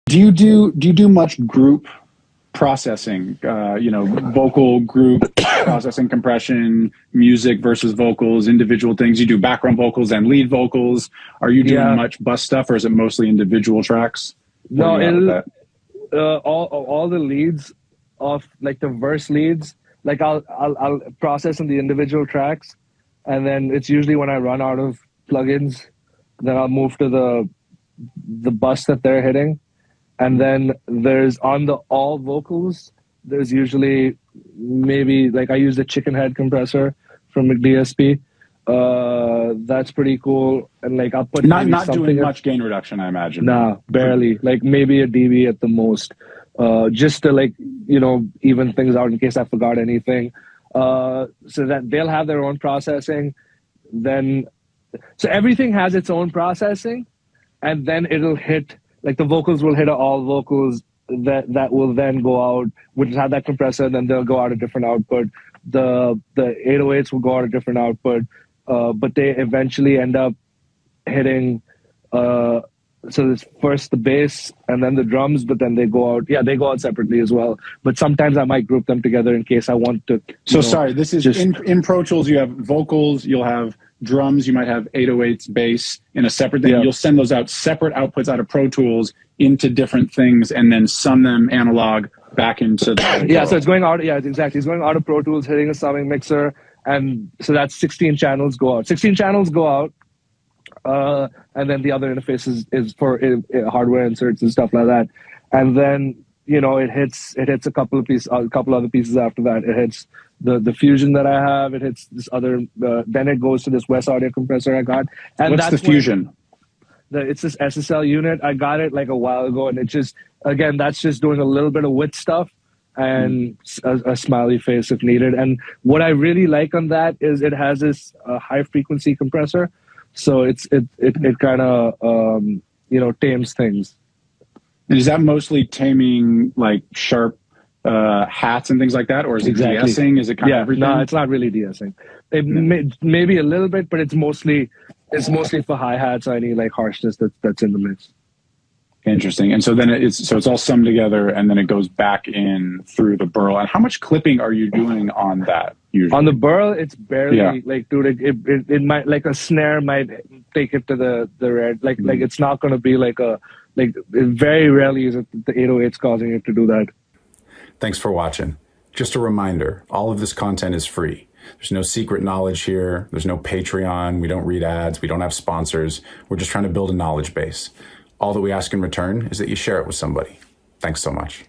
Do you do much group processing? Vocal group processing, compression, music versus vocals, individual things. You do background vocals and lead vocals. Are you doing much bus stuff, or is it mostly individual tracks? No, all the leads of like the verse leads. Like I'll process in the individual tracks, and then it's usually when I run out of plugins, then I'll move to the bus that they're hitting. And then there's on the all vocals, there's usually maybe like I use the chicken head compressor from DSP. That's pretty cool. And like I'll put not doing much gain reduction, I imagine. Nah, barely. Like maybe a dB at the most. Just to like, even things out in case I forgot anything. So that they'll have their own processing. So everything has its own processing, and then it'll hit. Like the vocals will hit all vocals that will then go out, which have that compressor, then they'll go out a different output. The 808s will go out a different output, but they eventually end up hitting, so it's first the bass and then the drums, but then they go out. Yeah, they go out separately as well. But sometimes I might group them together in case I want to. So sorry, this is in Pro Tools, you have vocals, you'll have drums, you might have 808s, bass in a separate thing. You'll send those out separate outputs out of Pro Tools into different things and then sum them analog back into the so it's going out. Yeah, exactly. It's going out of Pro Tools, hitting a summing mixer, and so that's 16 channels go out. 16 channels go out, and then the other interface is for hardware inserts and stuff like that. And then it hits a couple other pieces after that. It hits the Fusion that I have. It hits this other. Then it goes to this West Audio compressor I got. And what's the Fusion? It's this SSL unit. I got it like a while ago, and it just that's just doing a little bit of width stuff and a smiley face if needed. And what I really like on that is it has this high frequency compressor, so it kind of tames things. And is that mostly taming like sharp hats and things like that, or is it de-essing? Is it kind of everything? No, it's not really de-essing. Maybe a little bit, but it's mostly for hi-hats. I need like harshness that's in the mix. Interesting. And so then it's all summed together, and then it goes back in through the burl. And how much clipping are you doing on that usually? On the burl, it's barely like, dude, it might, like a snare might take it to the red. Like it's not going to be like very rarely is it the 808s causing it to do that. Thanks for watching. Just a reminder, all of this content is free. There's no secret knowledge here. There's no Patreon. We don't read ads. We don't have sponsors. We're just trying to build a knowledge base. All that we ask in return is that you share it with somebody. Thanks so much.